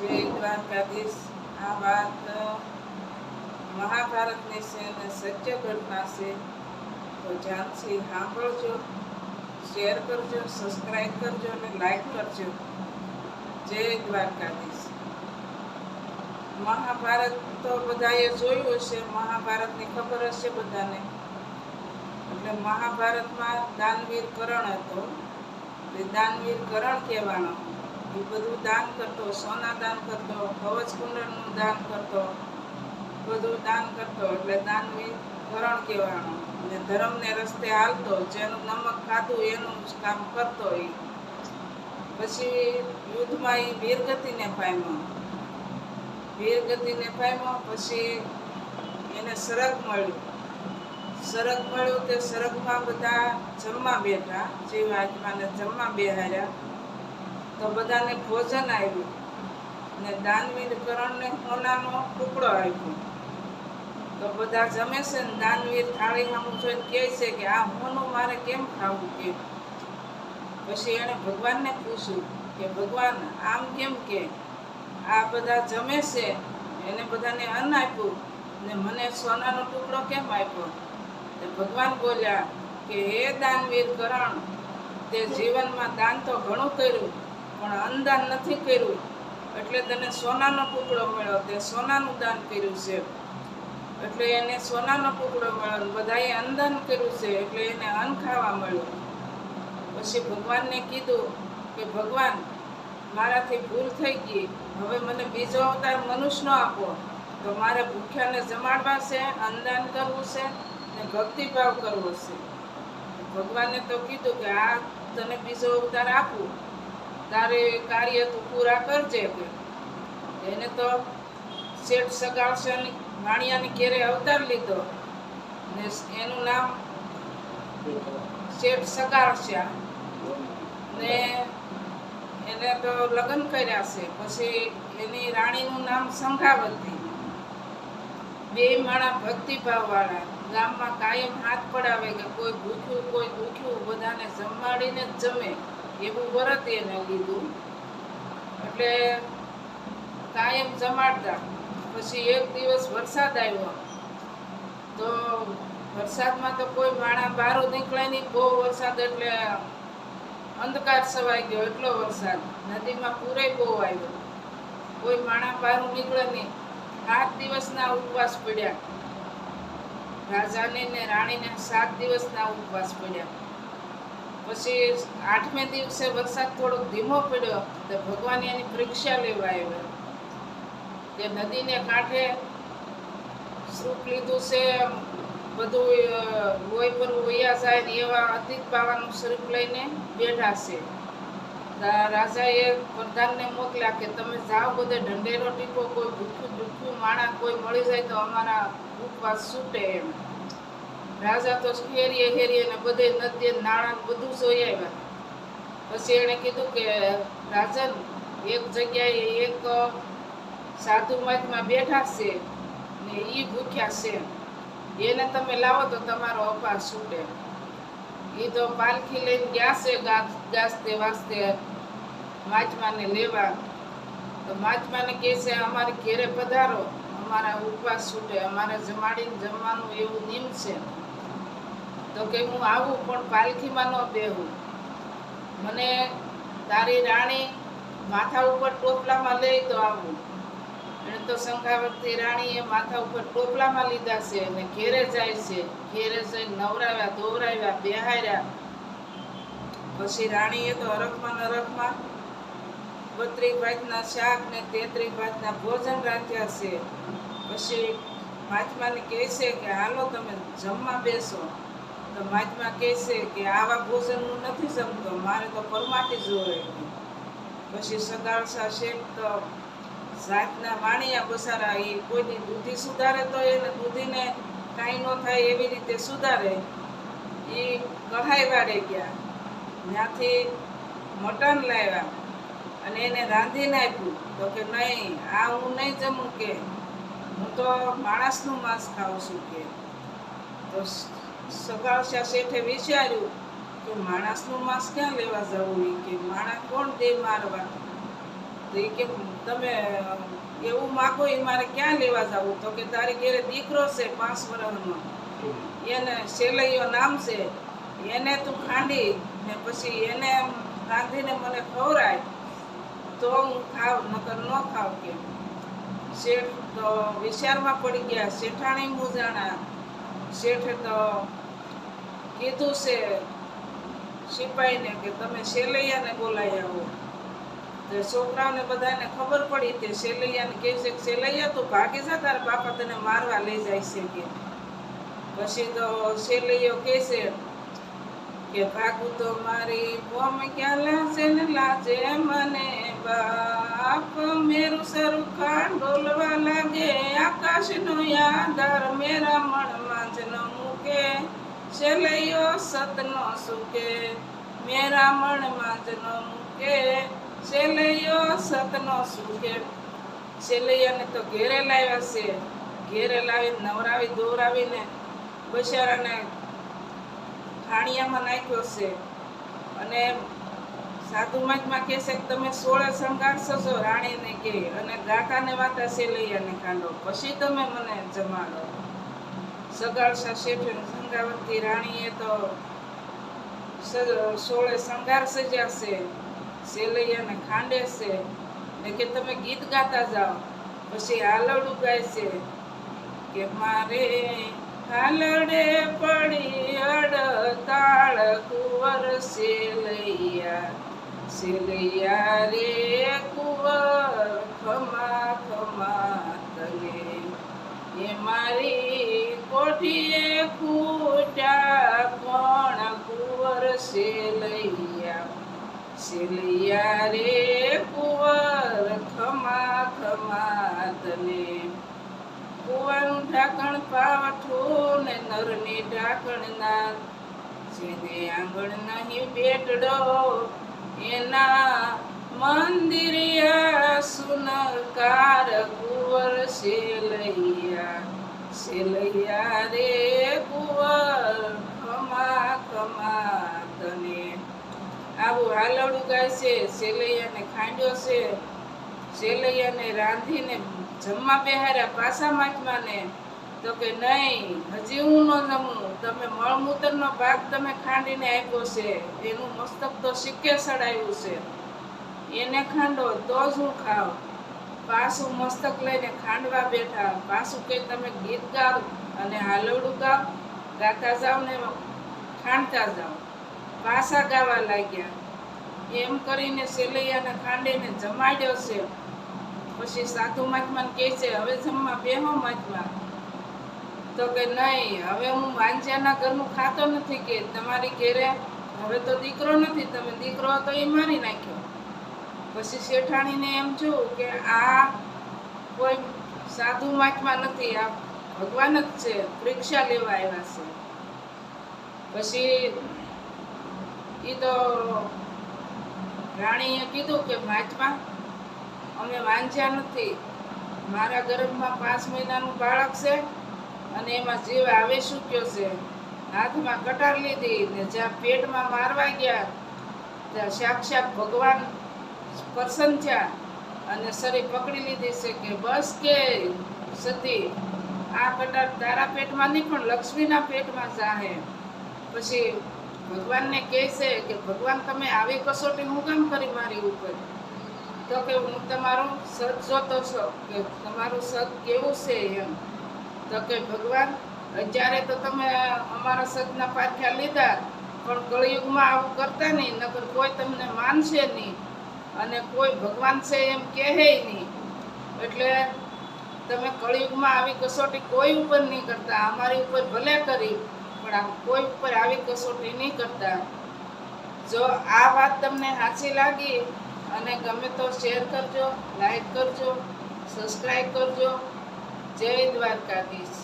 જય દ્વારકાધીશ। આ વાત મહાભારતની છે અને સત્ય ઘટના છે, તો ધ્યાનથી સાંભળજો, શેર કરજો, સબસ્ક્રાઈબ કરજો અને લાઈક કરજો। જય દ્વારકાધીશ। મહાભારત તો બધાએ જોયું હશે, મહાભારતની ખબર હશે બધાને। એટલે મહાભારતમાં દાનવીર કરણ હતો, એ દાનવીર કરણ કહેવાનો। એ બધું દાન કરતો, સોના દાન કરતો, કવચ કુંડળનું દાન કરતો, બધું દાન કરતો, એટલે દાનવીર કરણ કહેવાનો। અને ધર્મને રસ્તે હાલતો, જેનું નમક ખાધું એનું જ કામ કરતો। એ પછી યુદ્ધમાં એ વીરગતિને પામ્યો। વીરગતિને પામ્યો પછી એને સરગ મળ્યું। સરગ મળ્યું તે સરગમાં બધા જમવા બેઠા, જીવાત્માને જમવા બેહાર્યા, તો બધાને ભોજન આવ્યું અને દાનવીર કરણને સોનાનો ટુકડો આપ્યો। તો બધા જમે છે ને દાનવીર થાળી સામું જોઈને કહે છે કે આ સોનું મારે કેમ ખાવું કે। પછી એણે ભગવાનને પૂછ્યું કે ભગવાન આમ કેમ કે આ બધા જમે છે, એને બધાને અન્ન આપ્યું ને મને સોનાનો ટુકડો કેમ આપ્યો? તો ભગવાન બોલ્યા કે હે દાનવીર કરણ, તે જીવનમાં દાન તો ઘણું કર્યું પણ અન્નદાન નથી કર્યું, એટલે તને સોનાનો ટુકડો મળ્યો, તે સોનાનું દાન કર્યું છે એટલે એને સોનાનો ટુકડો મળ્યો। બધાએ અન્નદાન કર્યું છે એટલે એને અન્ન ખાવા મળ્યું। પછી ભગવાનને કીધું કે ભગવાન મારાથી ભૂલ થઈ ગઈ, હવે મને બીજો અવતાર મનુષ્યનો આપો, તો મારે ભૂખ્યાને જમાડવા છે, અન્નદાન કરવું છે ને ભક્તિભાવ કરવો છે। ભગવાને તો કીધું કે આ તને બીજો અવતાર આપું, તારે કાર્ય તું પૂરા કરજે કે। એને તો શેઠ સગાળશાની વાણિયાની ઘેરે અવતાર લીધો ને એનું નામ શેઠ સગાળશા ને એને તો લગ્ન કર્યા છે। પછી એની રાણીનું નામ સંઘાવતી। બે માણા ભક્તિભાવ વાળા, ગામમાં કાયમ હાથ પડાવે કે કોઈ ભૂખ્યું કોઈ દુખ્યું બધાને જમાડીને જ જમે, એવું વ્રત એને લીધું, એટલે કાયમ જમાડતા। પછી એક દિવસ વરસાદ આવ્યો, તો વરસાદમાં તો કોઈ માણા બહાર નીકળે નહીં, બહુ વરસાદ એટલે અંધકાર છવાઈ ગયો, એટલો વરસાદ, નદીમાં પૂરે બહુ આવ્યો, કોઈ માણા બહાર નીકળે નહીં। 7 દિવસના ઉપવાસ પડ્યા, રાજાને ને રાણીને 7 દિવસના ઉપવાસ પડ્યા। પછી 8મે દિવસે વરસાદ થોડોક ધીમો પડ્યો, તો ભગવાન એની પરીક્ષા લેવા આવ્યા કે નદીને કાંઠે સૂપ લીધું છે, બધું લોહી પર વયા જાય ને એવા અતીત પાવાનું સ્વરૂપ લઈને બેઠા છે। રાજાએ પ્રધાનને મોકલ્યા કે તમે જાઓ, બધે ઢંઢેરો ટીપો, કોઈ ભૂખ્યું દુખ્યું માણા કોઈ મળી જાય તો અમારા ઉપવાસ છૂટે એમ। રાજા તો હેરીએ હેરીએ ને બધે નદી નાણાં બધું જોઈ આવ્યા। પછી એણે કીધું કે રાજન, એક જગ્યાએ એક સાધુ મહાત્મા બેઠા છે ને એ ભૂખ્યા છે, એને તમે લાવો તો તમારો અપાર છૂટે। એ તો પાલખી લઈને ગયા છે ગાજતે વાજતે મહાત્માને લેવા, તો મહાત્માને કહે છે અમારી ઘેરે પધારો, અમારા ઉપવાસ છૂટે, અમારે જમાડીને જમવાનું એવું નિયમ છે। તો કે હું આવું પણ પાલખીમાં ન બેહું, મને તારી રાણી માથા ઉપર ટોપલામાં લઈ તો આવું। એને તો સંઘાવતી રાણીએ માથા ઉપર ટોપલામાં લીધા છે અને ઘેરે જાય છે, ઘેરે જઈને નવરાવ્યા ધોવરાવ્યા બેહાર્યા। પછી રાણીએ તો હરખમાં નરખમાં 32 ભાતના શાક ને 33 ભાતના ભોજન રાખ્યા છે। પછી મહાત્માને કહે છે કે હાલો તમે જમવા બેસો, તો મહાત્મા કહે છે કે આવા ભોજનનું નથી જમતો, મારે તો પરમાટી જોવે। પછી સગાળશા શેઠ તો જાતના વાણિયા બસારા, એ કોઈની દૂધી સુધારે તો એને દૂધીને કાંઈ ન થાય એવી રીતે સુધારે। એ કઢાઈ વાળે ગયા, ત્યાંથી મટન લાવ્યા અને એને રાંધીને આપ્યું, તો કે નહીં આ હું નહીં જમું, કે હું તો માણસનું માંસ ખાઉં છું કે। તો સગાળશા શેઠે વિચાર્યું કે માણસનું માંસ ક્યાં લેવા જવું, કે માણસ કોણ દે મારવા, તો એ કે તમે એવું માગો એ મારે ક્યાં લેવા જવું? તો કે તારી ઘેરે દીકરો છે 5 વર્ષનો, એને સેલૈયો નામ છે, એને તું ખાંડી ને પછી એને રાંધીને મને ખવડાય તો હું ખાવ, નકર ન ખાવ. કે શેઠ તો વિચારમાં પડી ગયા. શેઠાણી મૂંઝાણા. શેઠે તો કીધું છે સિપાહીને કે તમે સેલૈયાને બોલાવી આવો. તો છોકરાઓને બધાને ખબર પડી કે સેલૈયાને કહે છે કે સેલૈયા તું ભાગી જા, તારા બાપા તને મારવા લઈ જાય છે. કે પછી તો સેલૈયો કહે છે કે ભાગું તો મારી પોમ ક્યાં લાશે ને લાજે મને બાપ, મેરું સરખા ડોલવા લાગે આકાશનો યાદાર, મેરા મનમાં જ ન મૂકે સેલૈયો સતનો સુકે, મેરા મનમાં જ ન મૂકે સેલૈયો સતનો સુકે. સેલૈયાને તો ઘેરે લાવ્યા છે. ઘેરે લાવી નવરાવી દોરાવીને બિચારાને ખાણિયામાં નાખ્યો છે. અને સાધુ મહાત્મા કહે છે કે તમે 16 શણગારશો છો રાણીને કે, અને ગાતાને વાતા સેલૈયાને ખાંડો, પછી તમે મને જમાડો. સગાડશા શેઠે સંગાવતી રાણીએ તો 16 શણગાર સજ્યા છે, સેલૈયાને ખાંડે છે ને કે તમે ગીત ગાતા જાઓ. પછી હાલરડું ગાય છે કે મારે હાલડે પડી અડતાળ કુંવર સેલૈયા, સેલૈયા રે કુંવર ખમા ખમા તને, એ મારી કોઠીએ ખૂટ્યા કોણ કુંવર સેલૈયા, સેલૈયા રે કુંવર ખમા ખમા તને. કુવાનું ઢાંકણ પાવઠું ને નરની ઢાંકણ ના, જેને આંગણ નહીં બેટડો એના મંદિરિયા સુનકાર કુંવર સેલૈયા, સેલૈયા રે કુંવર ખમા ખમા તને. આવું હાલડું ગાય છે. સેલૈયાને ખાંડ્યો છે. સેલૈયાને રાંધીને જમવા બેહાર્યા પાછા મહાત્માને. તો કે નહીં, હજી હું ન જમું, તમે મળમૂત્રનો ભાગ તમે ખાંડીને આપ્યો છે, એનું મસ્તક તો સિક્કે સડાયું છે, એને ખાંડો તો જ હું ખાવ. પાછું મસ્તક લઈને ખાંડવા બેઠા. પાછું કે તમે ગીત ગાઓ અને હાલવડું ગાઓ, ગાતા જાઓ ને ખાંડતા જાઓ. પાછા ગાવા લાગ્યા. એમ કરીને સેલૈયાને ખાંડીને જમાડ્યો છે. પછી સાધુ મહાત્માને કહે છે હવે જમવા બેહો મહાત્મા. તો કે નહીં, હવે હું વાંજ્યાના ઘરનું ખાતો નથી. કે તમારી ઘેરે હવે તો દીકરો નથી, તમે દીકરો હતો એ મારી નાખ્યો. પછી શેઠાણીને એમ જોયું કે આ કોઈ સાધુ મહાત્મા નથી, આ ભગવાન જ છે, પરીક્ષા લેવા આવ્યા છે. પછી એ તો રાણીએ કીધું કે મહાત્મા અમે વાંચ્યા નથી, મારા ગર્ભમાં 5 મહિનાનું બાળક છે અને એમાં જીવ આવે ચૂક્યો છે. હાથમાં કટાર લીધી ને જ્યાં પેટમાં મારવા ગયા ત્યાં સાક્ષાત ભગવાન પ્રસન્ન થયા અને શરીર પકડી લીધી છે કે બસ કે સતી, આ કટાર તારા પેટમાં નહીં પણ લક્ષ્મીના પેટમાં જાહે. પછી ભગવાનને કહે છે કે ભગવાન તમે આવી કસોટી હું કેમ કરી મારી ઉપર? તો કે હું તમારું સત જોતો છો કે તમારું સત કેવું છે એમ. તો કે ભગવાન અત્યારે તો તમે અમારા સતના પાછા લીધા, પણ કળિયુગમાં આવું કરતા નહીં, નકર કોઈ તમને માનશે નહીં અને કોઈ ભગવાન છે એમ કહે નહીં. એટલે તમે કળિયુગમાં આવી કસોટી કોઈ ઉપર નહીં કરતા, અમારી ઉપર ભલે કરી પણ કોઈ ઉપર આવી કસોટી નહીં કરતા. જો આ વાત તમને સાચી લાગી અને ગમે તો શેર કરજો, લાઈક કરજો, સબસ્ક્રાઈબ કરજો. જય દ્વારકાધીશ.